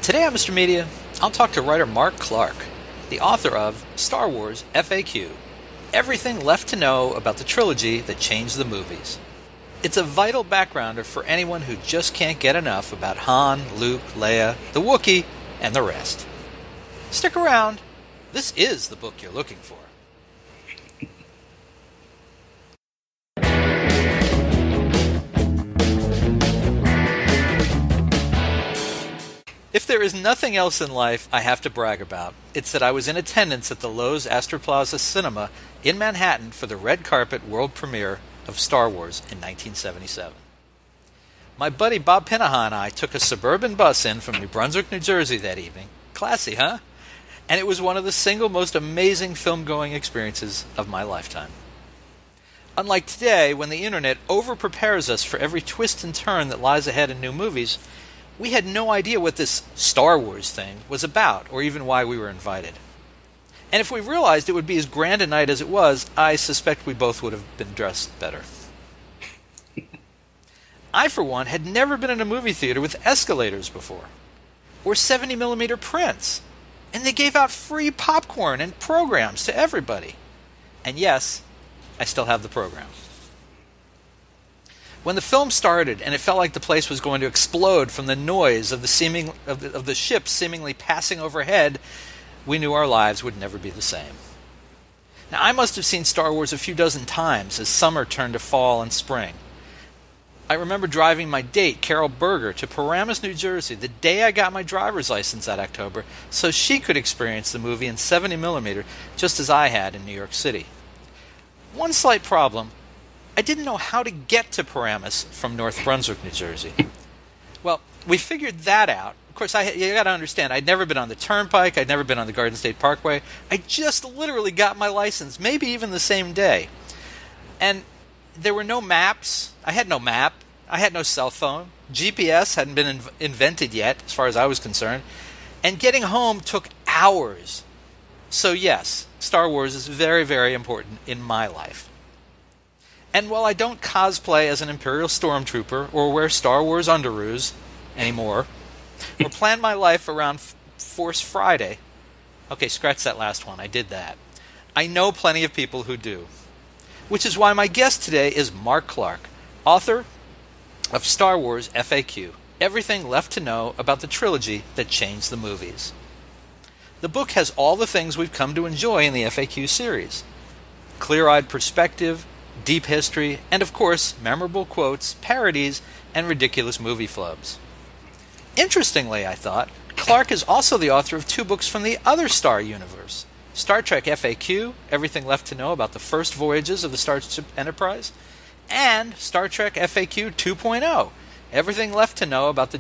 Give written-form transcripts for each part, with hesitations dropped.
Today on Mr. Media, I'll talk to writer Mark Clark, the author of Star Wars FAQ, Everything Left to Know About the Trilogy That Changed the Movies. It's a vital backgrounder for anyone who just can't get enough about Han, Luke, Leia, the Wookiee, and the rest. Stick around. This is the book you're looking for. If there is nothing else in life I have to brag about, it's that I was in attendance at the Loews Astor Plaza Cinema in Manhattan for the red carpet world premiere of Star Wars in 1977. My buddy Bob Pinaha and I took a suburban bus in from New Brunswick, New Jersey that evening. Classy, huh? And it was one of the single most amazing film-going experiences of my lifetime. Unlike today, when the internet over-prepares us for every twist and turn that lies ahead in new movies, we had no idea what this Star Wars thing was about, or even why we were invited. And if we realized it would be as grand a night as it was, I suspect we both would have been dressed better. I, for one, had never been in a movie theater with escalators before, or 70mm prints, and they gave out free popcorn and programs to everybody. And yes, I still have the program. When the film started and it felt like the place was going to explode from the noise of the ship seemingly passing overhead, we knew our lives would never be the same. Now, I must have seen Star Wars a few dozen times as summer turned to fall and spring. I remember driving my date, Carol Berger, to Paramus, New Jersey the day I got my driver's license that October so she could experience the movie in 70mm just as I had in New York City. One slight problem: I didn't know how to get to Paramus from North Brunswick, New Jersey. Well, we figured that out. Of course, you got to understand, I'd never been on the Turnpike, I'd never been on the Garden State Parkway. I just literally got my license, maybe even the same day. And there were no maps. I had no map. I had no cell phone. GPS hadn't been invented yet, as far as I was concerned. And getting home took hours. So yes, Star Wars is very, very important in my life. And while I don't cosplay as an Imperial Stormtrooper or wear Star Wars underoos anymore, or plan my life around Force Friday, okay, scratch that last one, I did that. I know plenty of people who do. Which is why my guest today is Mark Clark, author of Star Wars FAQ, Everything Left to Know About the Trilogy That Changed the Movies. The book has all the things we've come to enjoy in the FAQ series: clear-eyed perspective, deep history, and of course, memorable quotes, parodies, and ridiculous movie flubs. Interestingly, I thought, Clark is also the author of 2 books from the other Star universe: Star Trek FAQ, Everything Left to Know About the First Voyages of the Starship Enterprise, and Star Trek FAQ 2.0, Everything Left to Know About the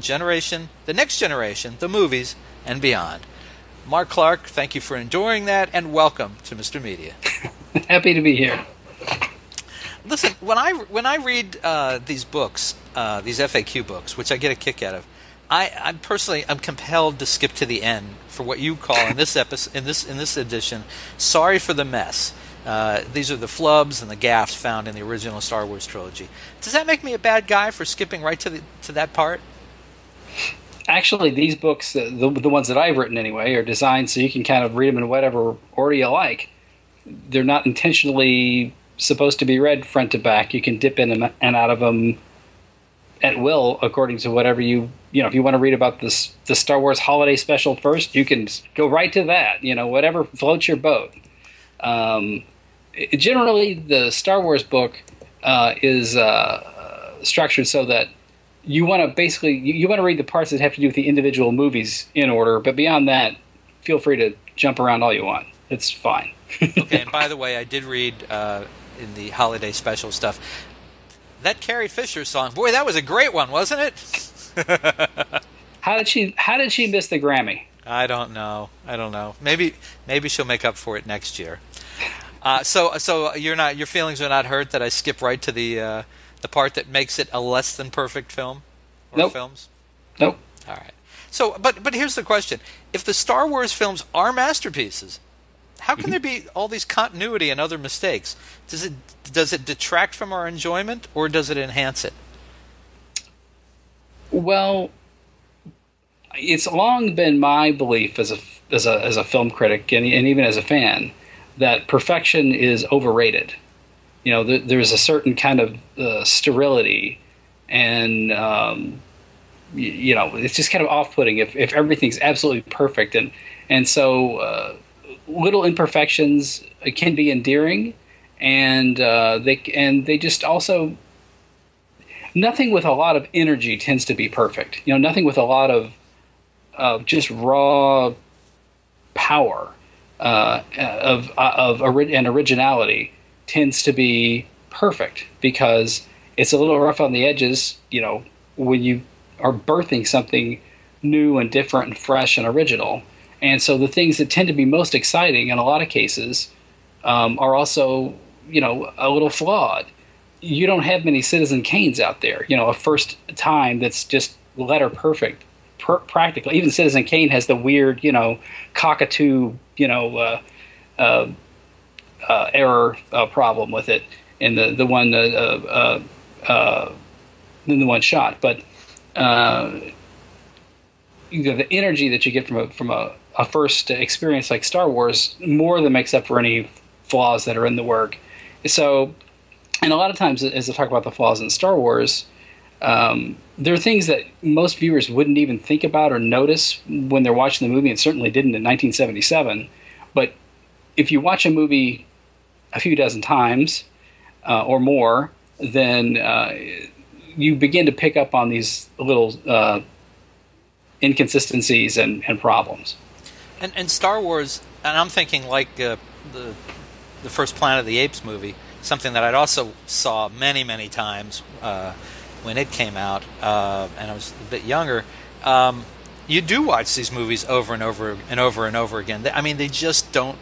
Next Generation, the movies, and beyond. Mark Clark, thank you for enduring that, and welcome to Mr. Media. Happy to be here. Listen, when I read these books, these FAQ books, which I get a kick out of, I'm compelled to skip to the end for what you call in this edition, "Sorry for the mess." These are the flubs and the gaffes found in the original Star Wars trilogy. Does that make me a bad guy for skipping right to that part? Actually, these books, the ones that I've written anyway, are designed so you can kind of read them in whatever order you like. They're not intentionally supposed to be read front to back. You can dip in and out of them at will, according to whatever if you want to read about the Star Wars Holiday Special first, you can go right to that. Whatever floats your boat. Generally, the Star Wars book is structured so that you want to read the parts that have to do with the individual movies in order, but beyond that, feel free to jump around all you want. It's fine. Okay, and by the way, I did read in the holiday special stuff that Carrie Fisher song. Boy, that was a great one, wasn't it? How did she miss the Grammy? I don't know. Maybe she'll make up for it next year. So your feelings are not hurt that I skip right to the part that makes it a less than perfect film or Nope. films? Nope. All right. So, but here's the question: if the Star Wars films are masterpieces, how can there be all these continuity and other mistakes? Does it detract from our enjoyment, or does it enhance it? Well, it's long been my belief as a film critic and even as a fan that perfection is overrated. There's a certain kind of sterility, and it's just kind of off-putting if everything's absolutely perfect, and so little imperfections can be endearing, and they just also, nothing with a lot of energy tends to be perfect. Nothing with a lot of just raw power and originality tends to be perfect, because it's a little rough on the edges, when you are birthing something new and different and fresh and original. And so the things that tend to be most exciting in a lot of cases are also, a little flawed. You don't have many Citizen Kanes out there, a first time that's just letter perfect, practically. Even Citizen Kane has the weird, cockatoo, error problem with it in the one shot. But the energy that you get from a first experience like Star Wars more than makes up for any flaws that are in the work. So, and a lot of times, as I talk about the flaws in Star Wars, there are things that most viewers wouldn't even think about or notice when they're watching the movie, and certainly didn't in 1977. But if you watch a movie a few dozen times or more, then you begin to pick up on these little inconsistencies and problems. And Star Wars, and I'm thinking like the first Planet of the Apes movie, something that I'd also saw many, many times when it came out, and I was a bit younger. You do watch these movies over and over and over and over again. They just don't.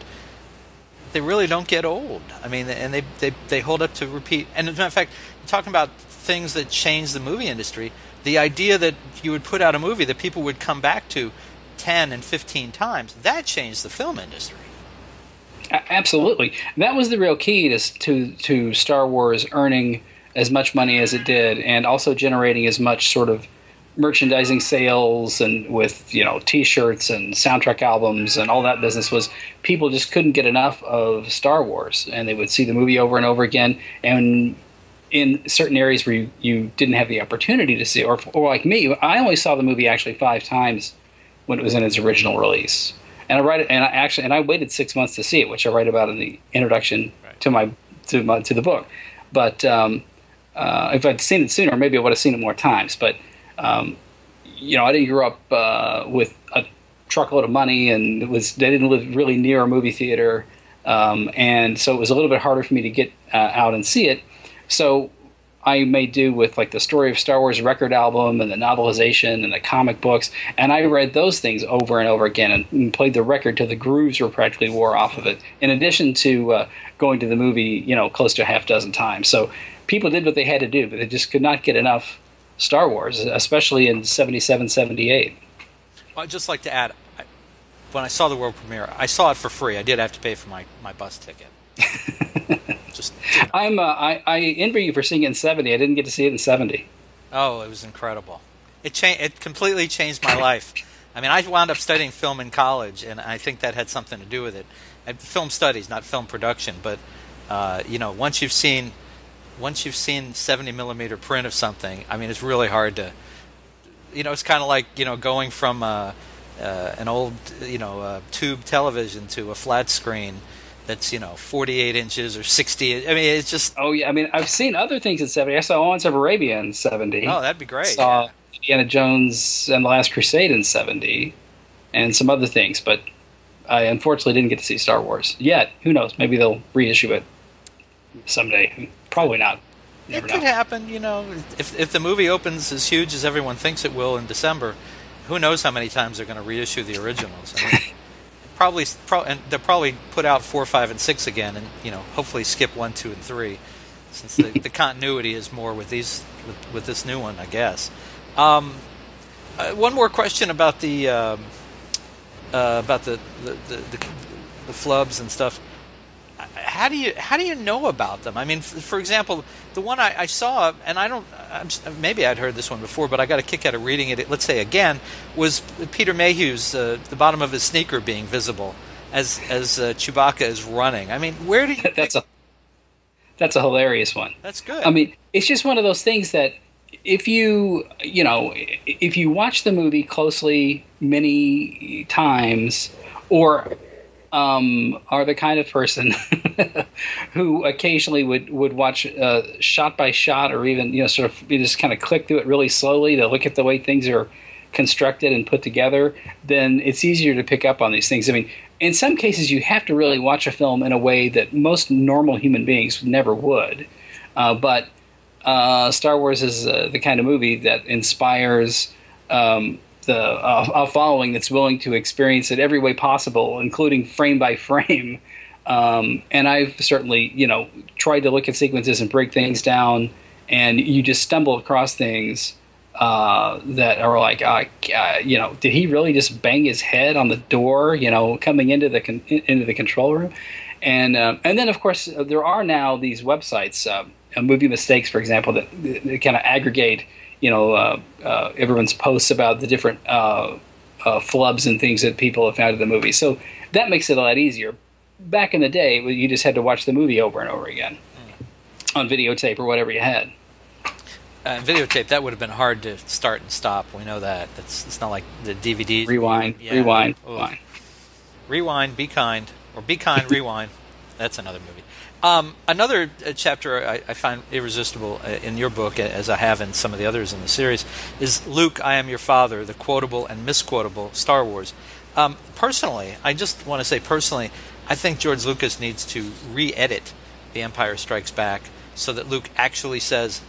They really don't get old. And they hold up to repeat. And as a matter of fact, talking about things that change the movie industry, the idea that you would put out a movie that people would come back to 10 and 15 times, that changed the film industry. Absolutely. That was the real key to Star Wars earning as much money as it did, and also generating as much sort of merchandising sales, and with T-shirts and soundtrack albums and all that business, was people just couldn't get enough of Star Wars, and they would see the movie over and over again. And in certain areas where you didn't have the opportunity to see, or like me, I only saw the movie actually 5 times when it was in its original release, and I waited 6 months to see it, which I write about in the introduction to the book. But if I'd seen it sooner, maybe I would have seen it more times. But I didn't grow up with a truckload of money, and they didn't live really near a movie theater, and so it was a little bit harder for me to get out and see it. So I made do with like the Story of Star Wars record album and the novelization and the comic books, and I read those things over and over again and played the record till the grooves were practically wore off of it, in addition to going to the movie close to a half dozen times. So people did what they had to do, but they just could not get enough Star Wars, especially in 77, 78. I'd just like to add, when I saw the world premiere, I saw it for free. I did have to pay for my bus ticket. I envy you for seeing it in 70. I didn't get to see it in 70. Oh, it was incredible. It completely changed my life. I wound up studying film in college, and I think that had something to do with it. Film studies, not film production, but once you've seen 70 millimeter print of something, it's really hard to, it's kind of like going from an old tube television to a flat screen that's 48 inches or 60. It's just. Oh yeah, I've seen other things in 70. I saw Lawrence of Arabia in 70. Oh, that'd be great. Saw Indiana Jones and the Last Crusade in 70, and some other things, but I unfortunately didn't get to see Star Wars yet. Who knows? Maybe they'll reissue it someday. Probably not. It could happen, If the movie opens as huge as everyone thinks it will in December, who knows how many times they're going to reissue the originals. And they'll probably put out 4, 5, and 6 again, and hopefully skip 1, 2, and 3, since the continuity is more with with this new one, I guess. One more question about the flubs and stuff. how do you know about them? I mean, for example, the one I saw, and maybe I'd heard this one before, but I got a kick out of reading it. Let's say again, was Peter Mayhew's the bottom of his sneaker being visible as Chewbacca is running. I mean, where do you? That's a hilarious one. That's good. I mean, it's just one of those things that if you watch the movie closely many times, or are the kind of person who occasionally would watch shot by shot, or even sort of you just kind of click through it really slowly to look at the way things are constructed and put together, then it's easier to pick up on these things. I mean, in some cases, you have to really watch a film in a way that most normal human beings never would. But Star Wars is the kind of movie that inspires a following that's willing to experience it every way possible, including frame by frame. And I've certainly, tried to look at sequences and break things down, and you just stumble across things that are like, did he really just bang his head on the door, coming into the control room? And then, of course, there are now these websites, Movie Mistakes, for example, that kind of aggregate, everyone's posts about the different flubs and things that people have found in the movie. So that makes it a lot easier. Back in the day, you just had to watch the movie over and over again on videotape or whatever you had. Videotape, that would have been hard to start and stop. We know that. It's not like the DVDs. Rewind, rewind, rewind. Rewind, be kind. Or be kind, rewind. That's another movie. Another chapter I find irresistible in your book, as I have in some of the others in the series, is Luke, I Am Your Father, the quotable and misquotable Star Wars. Personally, I just want to say I think George Lucas needs to re-edit The Empire Strikes Back so that Luke actually says,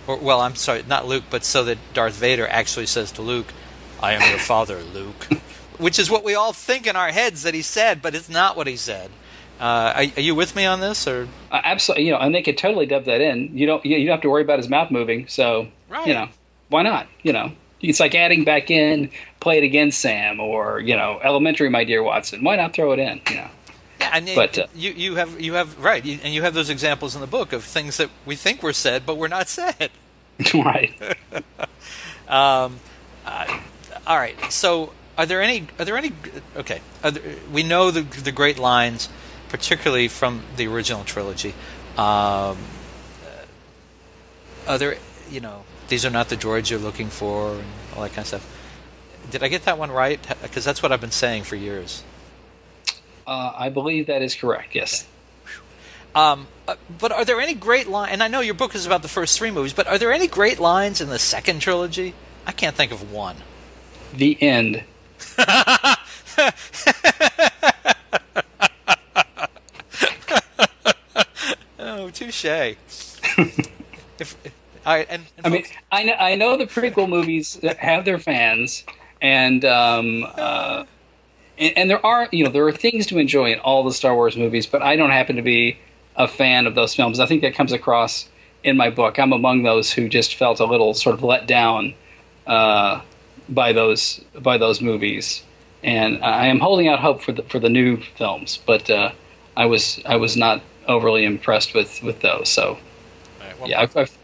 I'm sorry, not Luke, but so that Darth Vader actually says to Luke, I am your father, Luke. Which is what we all think in our heads that he said, but it's not what he said. Are you with me on this, or absolutely? And they could totally dub that in. You don't have to worry about his mouth moving. So right. Why not? It's like adding back in "Play It Again, Sam," or "Elementary, My Dear Watson." Why not throw it in? Yeah, and you have right, and you have those examples in the book of things that we think were said but were not said. Right. All right. So, are there any? Okay. We know the great lines, particularly from the original trilogy. Are there? These are not the droids you're looking for, and all that kind of stuff. Did I get that one right? Because that's what I've been saying for years. I believe that is correct. Yes. But are there any great lines? And I know your book is about the first three movies, but are there any great lines in the second trilogy? I can't think of one. The end. Oh, touche. I know the prequel movies have their fans, and there are things to enjoy in all the Star Wars movies, but I don't happen to be a fan of those films. I think that comes across in my book. I'm among those who just felt a little sort of let down by those movies, and I am holding out hope for the new films, but I was not overly impressed with those. So, right, well, yeah, I've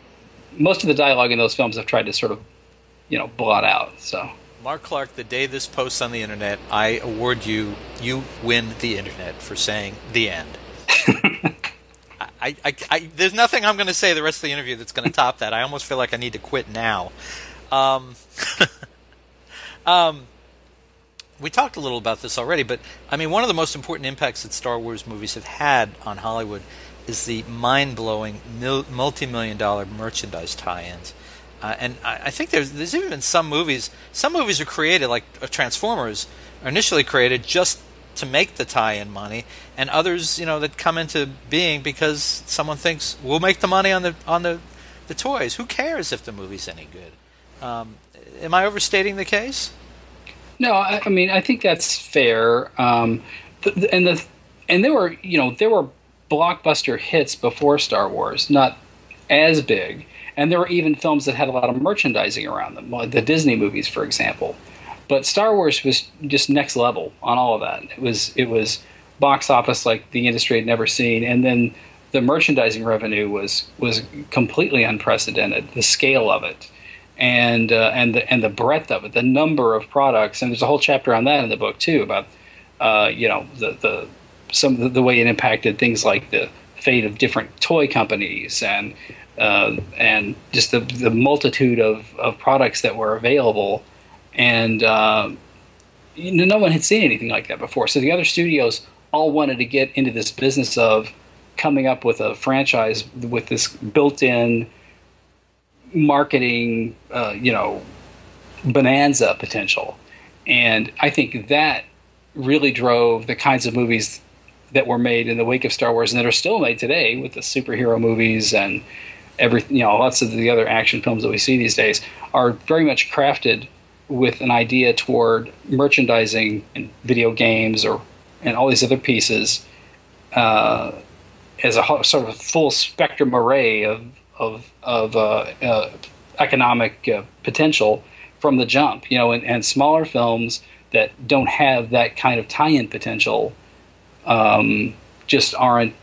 most of the dialogue in those films I've tried to sort of blot out. So, Mark Clark, the day this posts on the internet, I award you win the internet for saying the end. There's nothing I'm going to say the rest of the interview that's going to top that. I almost feel like I need to quit now. We talked a little about this already, but I mean, one of the most important impacts that Star Wars movies have had on Hollywood is the mind-blowing multi-million-dollar merchandise tie-ins. And I think there's even been some movies are created, like Transformers, are initially created just to make the tie-in money, and others, that come into being because someone thinks we'll make the money on the toys. Who cares if the movie's any good? Am I overstating the case? No, I mean, I think that's fair. And there were blockbuster hits before Star Wars, not as big, and there were even films that had a lot of merchandising around them, like the Disney movies, for example. But Star Wars was just next level on all of that. It was box office like the industry had never seen, and then the merchandising revenue was completely unprecedented. The scale of it, and the breadth of it, the number of products, and there's a whole chapter on that in the book too about the way it impacted things like the fate of different toy companies and just the multitude of products that were available, and no one had seen anything like that before. So the other studios all wanted to get into this business of coming up with a franchise with this built-in marketing, bonanza potential. And I think that really drove the kinds of movies that were made in the wake of Star Wars and that are still made today with the superhero movies and everything. Lots of the other action films that we see these days are very much crafted with an idea toward merchandising and video games and all these other pieces as a sort of full spectrum array of economic potential from the jump, and smaller films that don't have that kind of tie-in potential just aren't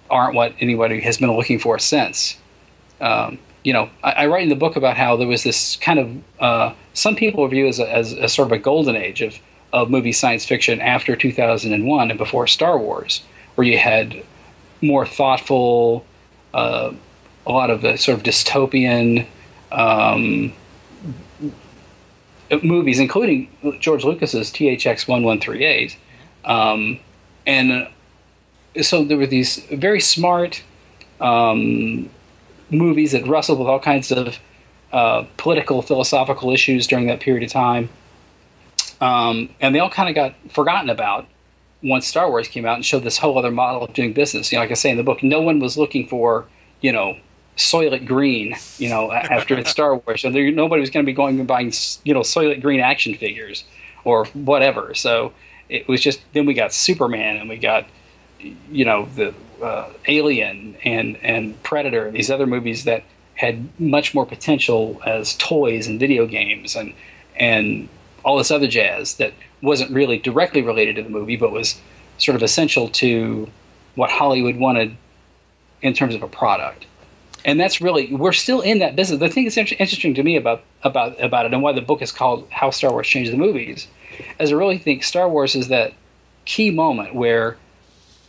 what anybody has been looking for since. I write in the book about how there was this kind of some people view as sort of a golden age of movie science fiction after 2001 and before Star Wars, where you had more thoughtful, a lot of the sort of dystopian movies, including George Lucas's THX 1138. And so there were these very smart movies that wrestled with all kinds of political, philosophical issues during that period of time. And they all kind of got forgotten about once Star Wars came out and showed this whole other model of doing business. Like I say in the book, no one was looking for, Soylent Green, after Star Wars. So nobody was going to be going and buying, Soylent Green action figures or whatever. So it was just, then we got Superman and we got, the Alien and Predator, these other movies that had much more potential as toys and video games and all this other jazz that wasn't really directly related to the movie, but was sort of essential to what Hollywood wanted in terms of a product. And that's really, we're still in that business. The thing that's interesting to me about it and why the book is called How Star Wars Changed the Movies is I really think Star Wars is that key moment where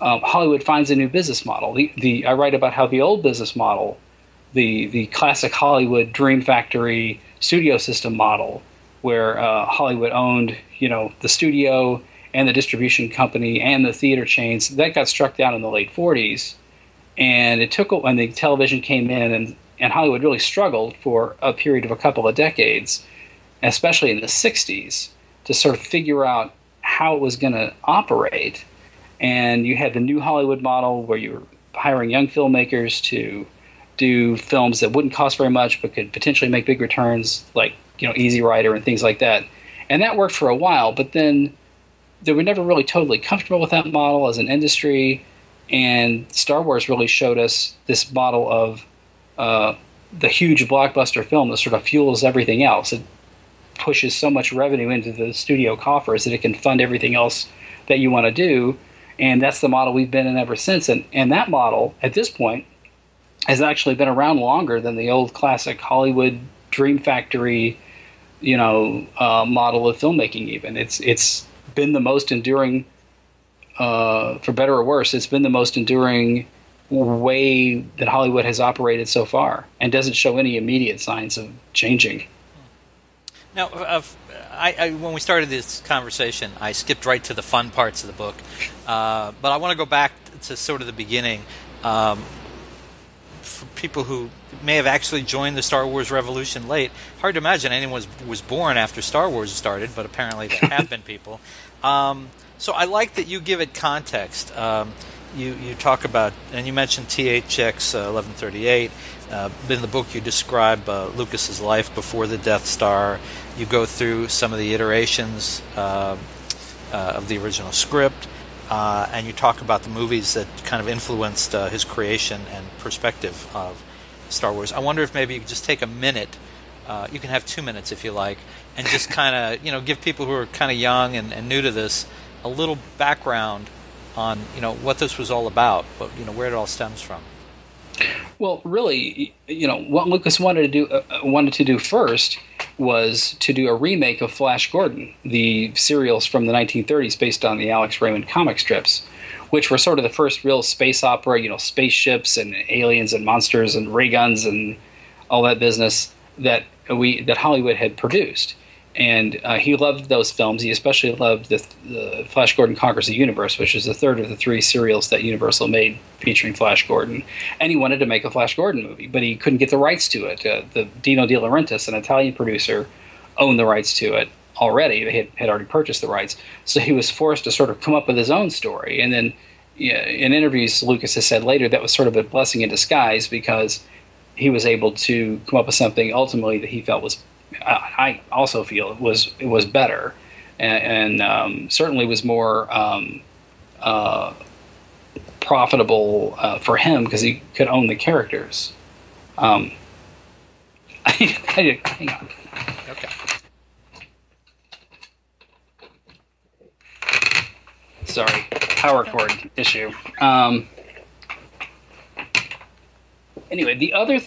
Hollywood finds a new business model. I write about how the old business model, the classic Hollywood Dream Factory studio system model, where Hollywood owned, the studio and the distribution company and the theater chains, that got struck down in the late 40s. And it took, when the television came in, and Hollywood really struggled for a period of a couple of decades, especially in the 60s, to sort of figure out how it was going to operate. And you had the new Hollywood model where you were hiring young filmmakers to do films that wouldn't cost very much but could potentially make big returns, like Easy Rider and things like that. And that worked for a while, but then they were never really totally comfortable with that model as an industry. And Star Wars really showed us this model of the huge blockbuster film that sort of fuels everything else. It pushes so much revenue into the studio coffers that it can fund everything else that you want to do. And that's the model we've been in ever since. And that model, at this point, has actually been around longer than the old classic Hollywood Dream Factory, model of filmmaking even. It's been the most enduring, for better or worse, it's been the most enduring way that Hollywood has operated so far and doesn't show any immediate signs of changing. Now, when we started this conversation, I skipped right to the fun parts of the book, but I want to go back to sort of the beginning. For people who may have actually joined the Star Wars revolution late, hard to imagine anyone was born after Star Wars started, but apparently there have been people. So I like that you give it context. You talk about, and you mentioned THX 1138. In the book, you describe Lucas's life before the Death Star. You go through some of the iterations of the original script, and you talk about the movies that kind of influenced his creation and perspective of Star Wars. I wonder if maybe you could just take a minute. You can have 2 minutes if you like, and just kind of give people who are kind of young and new to this a little background on what this was all about, but where it all stems from. Well, really, what Lucas wanted to do first was to do a remake of Flash Gordon, the serials from the 1930s based on the Alex Raymond comic strips, which were sort of the first real space opera, spaceships and aliens and monsters and ray guns and all that business that Hollywood had produced. And he loved those films. He especially loved the Flash Gordon Conquers the Universe, which is the third of the three serials that Universal made featuring Flash Gordon. And he wanted to make a Flash Gordon movie, but he couldn't get the rights to it. The Dino De Laurentiis, an Italian producer, owned the rights to it already. They had already purchased the rights. So he was forced to sort of come up with his own story. And then in interviews, Lucas has said later that was sort of a blessing in disguise, because he was able to come up with something ultimately that he felt was, I also feel it was better, and certainly was more profitable for him because he could own the characters. Hang on. Okay. Sorry, power cord issue. Anyway, the other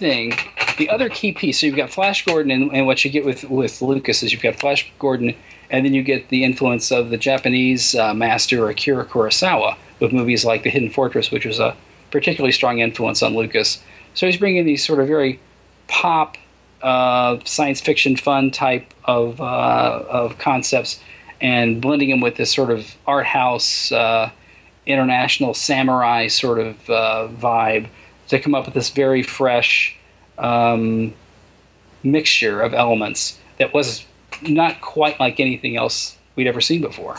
key piece, so you've got Flash Gordon, and what you get with Lucas is you've got Flash Gordon, and then you get the influence of the Japanese master Akira Kurosawa with movies like The Hidden Fortress, which was a particularly strong influence on Lucas. So he's bringing these sort of very pop, science fiction fun type of concepts and blending them with this sort of art house, international samurai sort of vibe to come up with this very fresh mixture of elements that was not quite like anything else we'd ever seen before.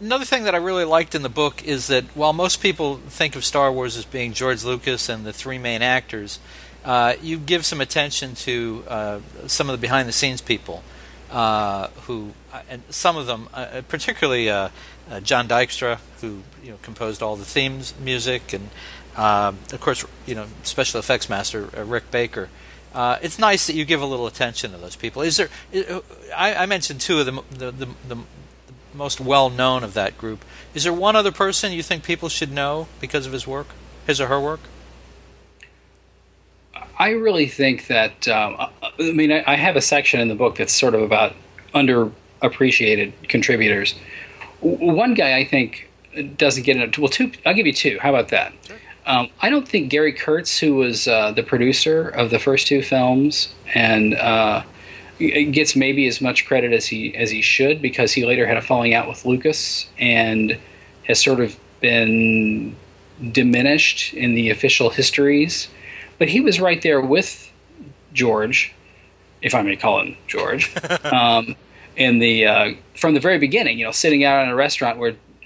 Another thing that I really liked in the book is that while most people think of Star Wars as being George Lucas and the three main actors, you give some attention to some of the behind-the-scenes people who, and some of them, particularly John Dykstra, who composed all the themes, music, and of course, special effects master Rick Baker. It's nice that you give a little attention to those people. Is there? I mentioned two of the most well-known of that group. Is there one other person you think people should know because of his or her work? I really think that, I have a section in the book that's sort of about underappreciated contributors. One guy I think doesn't get into, well, two, I'll give you two. How about that? Sure. I don't think Gary Kurtz, who was the producer of the first two films, and gets maybe as much credit as he should, because he later had a falling out with Lucas and has sort of been diminished in the official histories. But he was right there with George, if I may call him George, in the from the very beginning. Sitting out in a restaurant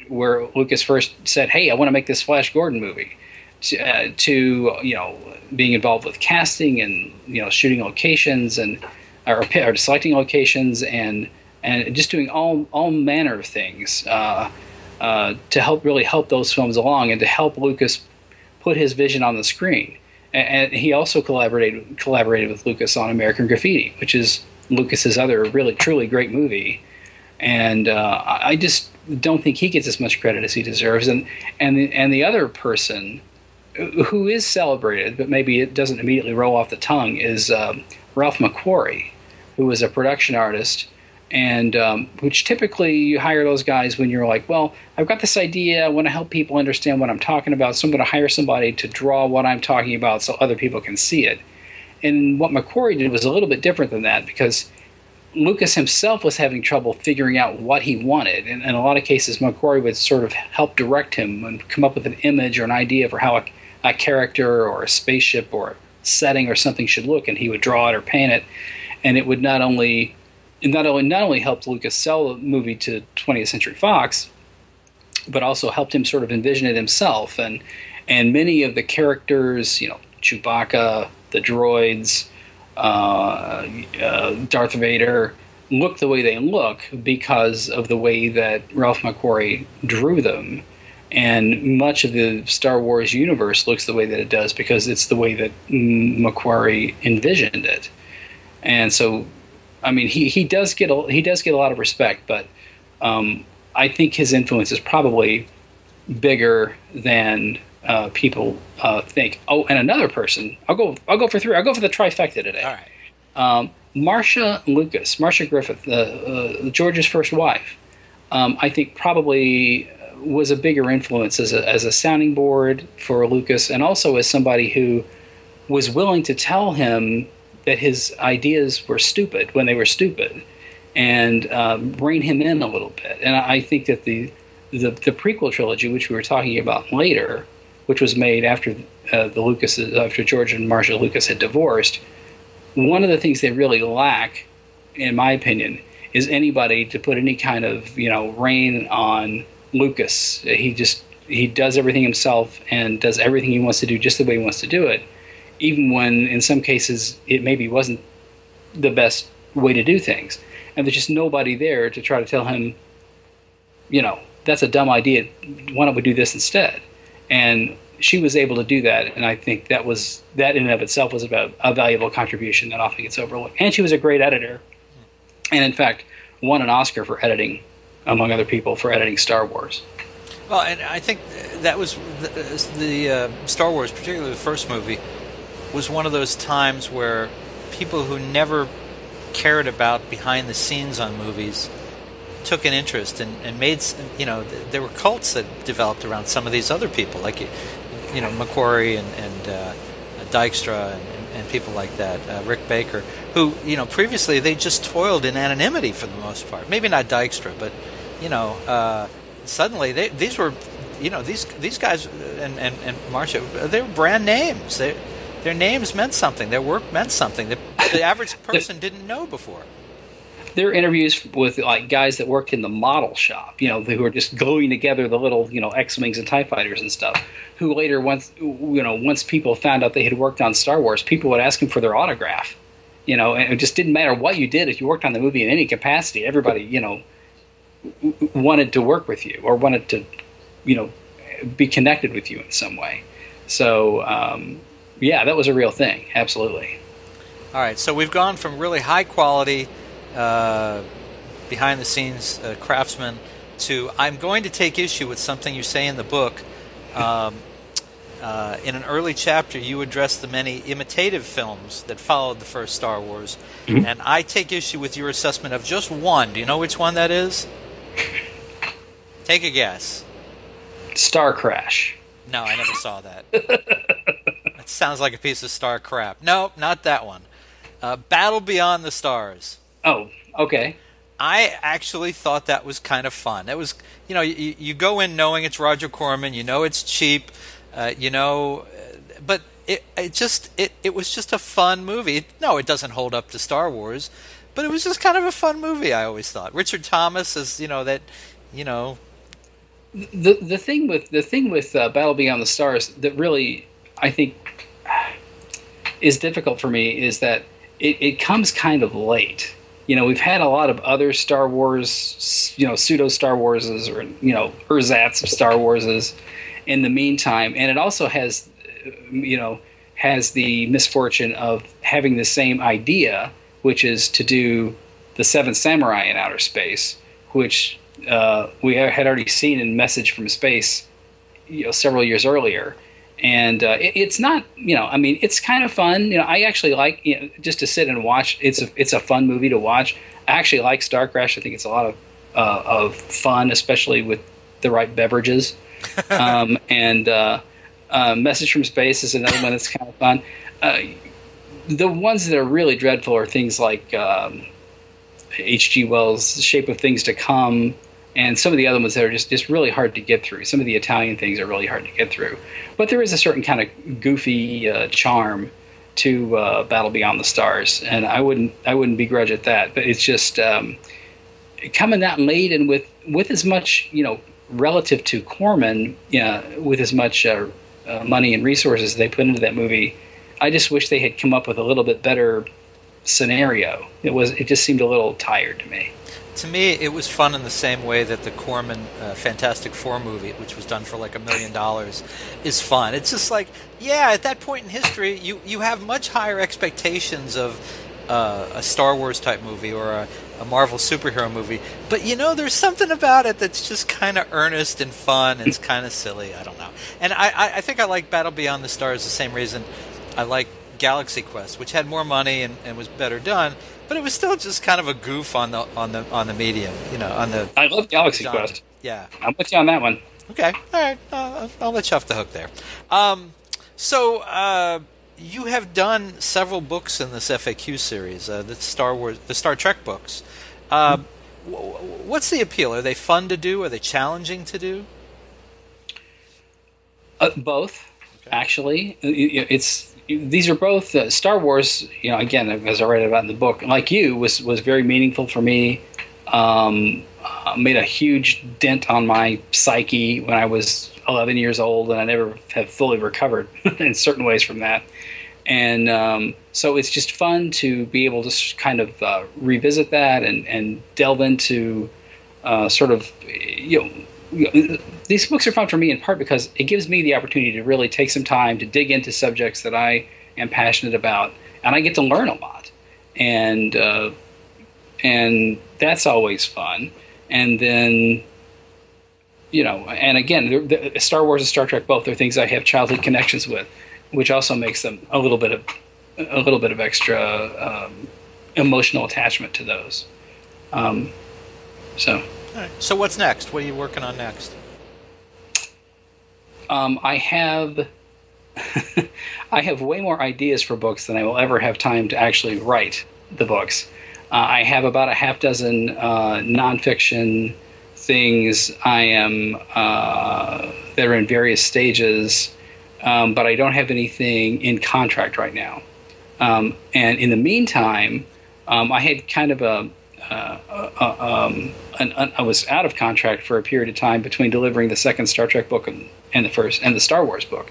where Lucas first said, "Hey, I want to make this Flash Gordon movie," to being involved with casting and shooting locations or selecting locations and just doing all manner of things to help those films along and to help Lucas put his vision on the screen. And he also collaborated with Lucas on American Graffiti, which is Lucas's other really truly great movie. And I just don't think he gets as much credit as he deserves. And the other person who is celebrated, but maybe it doesn't immediately roll off the tongue, is Ralph McQuarrie, who was a production artist, and which typically you hire those guys when you're like, well, I've got this idea, I want to help people understand what I'm talking about, so I'm going to hire somebody to draw what I'm talking about so other people can see it. And what McQuarrie did was a little bit different than that, because Lucas himself was having trouble figuring out what he wanted. And in a lot of cases, McQuarrie would sort of help direct him and come up with an image or an idea for how a character or a spaceship or a setting or something should look, and he would draw it or paint it. And it would not only helped Lucas sell the movie to 20th Century Fox, but also helped him sort of envision it himself. And many of the characters, Chewbacca, the droids, Darth Vader, look the way they look because of the way that Ralph McQuarrie drew them. And much of the Star Wars universe looks the way that it does because it's the way that McQuarrie envisioned it. And so I mean, he does get a lot of respect, but I think his influence is probably bigger than people think. Oh, and another person. I'll go for three. I'll go for the trifecta today. All right. Marcia Griffith, George's first wife. I think probably was a bigger influence as a sounding board for Lucas, and also as somebody who was willing to tell him that his ideas were stupid when they were stupid, and rein him in a little bit. And I think that the prequel trilogy, which we were talking about later, which was made after after George and Marcia Lucas had divorced, one of the things they really lack, in my opinion, is anybody to put any kind of rein on Lucas. He does everything himself and does everything he wants to do just the way he wants to do it, even when in some cases it maybe wasn't the best way to do things. And there's just nobody there to try to tell him, that's a dumb idea. Why don't we do this instead? And she was able to do that, and I think that in and of itself was about a valuable contribution that often gets overlooked. And she was a great editor, and in fact won an Oscar for editing, among other people, for editing Star Wars. Well, and I think that was the Star Wars, particularly the first movie, was one of those times where people who never cared about behind the scenes on movies took an interest and made, there were cults that developed around some of these other people, like, McQuarrie and Dykstra and people like that, Rick Baker, who, previously they just toiled in anonymity for the most part. Maybe not Dykstra, but, suddenly these were, these guys and Marcia, they were brand names. Their names meant something. Their work meant something that the average person didn't know before. There are interviews with guys that worked in the model shop, who were just gluing together the little, X-Wings and TIE fighters and stuff, who later, once people found out they had worked on Star Wars, people would ask them for their autograph, and it just didn't matter what you did. If you worked on the movie in any capacity, everybody, wanted to work with you or wanted to, be connected with you in some way. So, that was a real thing. Absolutely. All right. So we've gone from really high quality, behind the scenes craftsman to I'm going to take issue with something you say in the book. In an early chapter, you address the many imitative films that followed the first Star Wars, and I take issue with your assessment of just one. Do you know which one that is? Take a guess. Star Crash. No, I never saw that. That sounds like a piece of star crap. No, not that one. Battle Beyond the Stars. Oh, okay. I actually thought that was kind of fun. It was, you go in knowing it's Roger Corman, it's cheap, but it was just a fun movie. It doesn't hold up to Star Wars, but it was just kind of a fun movie. I always thought Richard Thomas is, that. The thing with Battle Beyond the Stars that really I think is difficult for me is that it comes kind of late. We've had a lot of other Star Wars, pseudo Star Warses or ersatz of Star Warses in the meantime, and it also has the misfortune of having the same idea, which is to do the Seventh Samurai in outer space, which we had already seen in Message from Space, several years earlier. And it's not, it's kind of fun. I actually like, just to sit and watch. It's a fun movie to watch. I actually like Star Crash. I think it's a lot of fun, especially with the right beverages. And Message from Space is another one that's kind of fun. The ones that are really dreadful are things like H.G. Wells' Shape of Things to Come, and some of the other ones that are just really hard to get through. Some of the Italian things are really hard to get through. But there is a certain kind of goofy charm to Battle Beyond the Stars, and I wouldn't begrudge at that. But it's just coming that late, and with as much, relative to Corman, with as much money and resources they put into that movie, I just wish they had come up with a little bit better scenario. It just seemed a little tired to me. To me, it was fun in the same way that the Corman Fantastic Four movie, which was done for like $1 million, is fun. It's just like, at that point in history, you have much higher expectations of a Star Wars type movie or a Marvel superhero movie. But there's something about it that's just kind of earnest and fun. It's kind of silly. I don't know. And I think I like Battle Beyond the Stars the same reason I like Galaxy Quest, which had more money and was better done, but it was still just kind of a goof on the medium. I love Galaxy genre. Quest. Yeah, I'm with you on that one. Okay, all right. I'll let you off the hook there. So you have done several books in this FAQ series, the Star Trek books. What's the appeal? Are they fun to do? Are they challenging to do? Both, actually. These are both Star Wars. Again, as I write about in the book, like you, was very meaningful for me. Made a huge dent on my psyche when I was 11 years old, and I never have fully recovered in certain ways from that. And so it's just fun to be able to kind of revisit that and delve into these books are fun for me in part because it gives me the opportunity to really take some time to dig into subjects that I am passionate about, and I get to learn a lot. And that's always fun. And then, and again, Star Wars and Star Trek both are things I have childhood connections with, which also makes them a little bit of extra emotional attachment to those. So. All right. So what's next? What are you working on next? I have I have way more ideas for books than I will ever have time to actually write the books. I have about a half dozen nonfiction things I am that are in various stages, but I don't have anything in contract right now. And in the meantime, I had kind of I was out of contract for a period of time between delivering the second Star Trek book and the Star Wars book,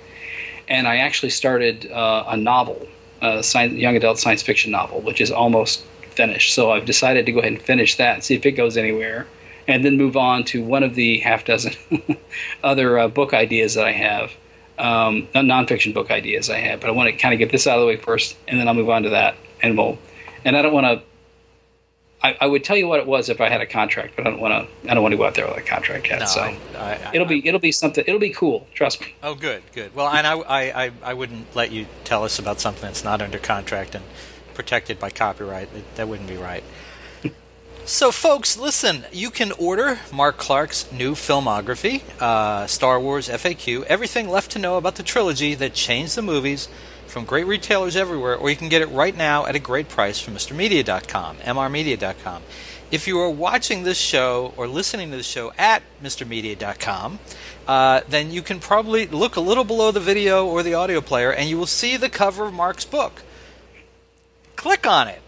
and I actually started a novel, young adult science fiction novel, which is almost finished. So I've decided to go ahead and finish that and see if it goes anywhere, and then move on to one of the half dozen other book ideas that I have, nonfiction book ideas I have. But I want to kind of get this out of the way first, and then I'll move on to that. And I don't want to. I would tell you what it was if I had a contract, but I don't want to go out there with a contract yet. No, so it'll be something. It'll be cool. Trust me. Oh, good. Well, and I wouldn't let you tell us about something that's not under contract and protected by copyright. That wouldn't be right. So, folks, listen. You can order Mark Clark's new filmography, Star Wars FAQ, everything left to know about the trilogy that changed the movies, from great retailers everywhere, or you can get it right now at a great price from MrMedia.com, mrmedia.com. If you are watching this show or listening to the show at MrMedia.com, then you can probably look a little below the video or the audio player, and you will see the cover of Mark's book. Click on it.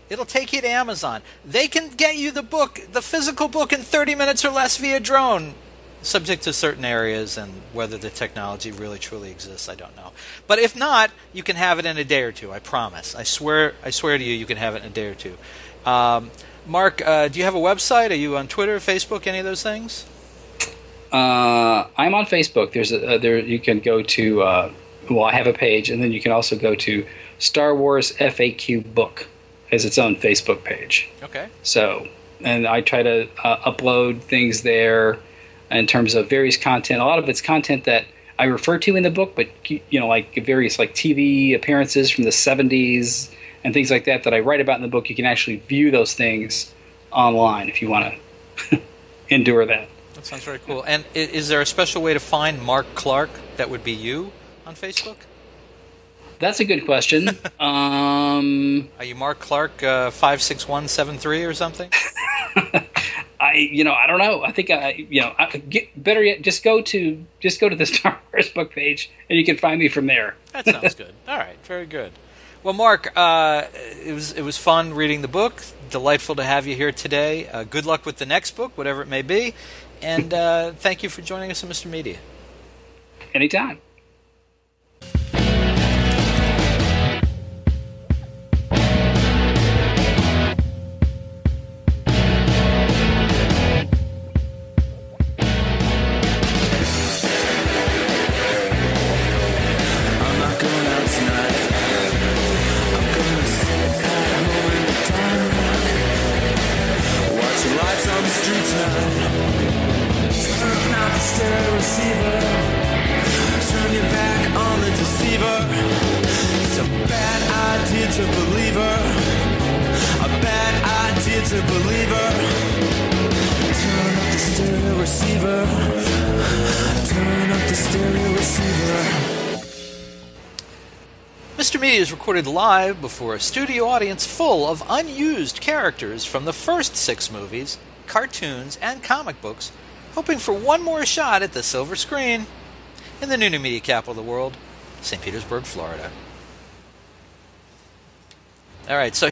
It'll take you to Amazon. They can get you the book, the physical book, in 30 minutes or less via drone, subject to certain areas and whether the technology really truly exists. I don't know. But if not, you can have it in a day or two. I promise. I swear to you, you can have it in a day or two. Mark, do you have a website? Are you on Twitter, Facebook, any of those things? I'm on Facebook. There you can go to. I have a page, and then you can also go to Star Wars FAQ Book as its own Facebook page. Okay. So, and I try to upload things there in terms of various content. A lot of it's content that I refer to in the book, but like various TV appearances from the 70s and things like that I write about in the book. You can actually view those things online if you want to endure that. That sounds very cool. And is there a special way to find Mark Clark that would be you on Facebook? That's a good question. Are you Mark Clark 56173 or something? I don't know. I think better yet, just go to the Star Wars book page, and you can find me from there. That sounds good. All right, very good. Well, Mark, it was fun reading the book. Delightful to have you here today. Good luck with the next book, whatever it may be, and thank you for joining us on Mr. Media. Anytime. I'm not going out tonight. I'm gonna sit at home. Turn out the stereo receiver. Turn your back on the deceiver. It's a bad idea to believe her. A bad idea to believe her. Turn up the stereo receiver. Turn up the stereo receiver. Mr. Media is recorded live before a studio audience full of unused characters from the first 6 movies, cartoons, and comic books, hoping for one more shot at the silver screen in the new media capital of the world, St. Petersburg, Florida. All right, so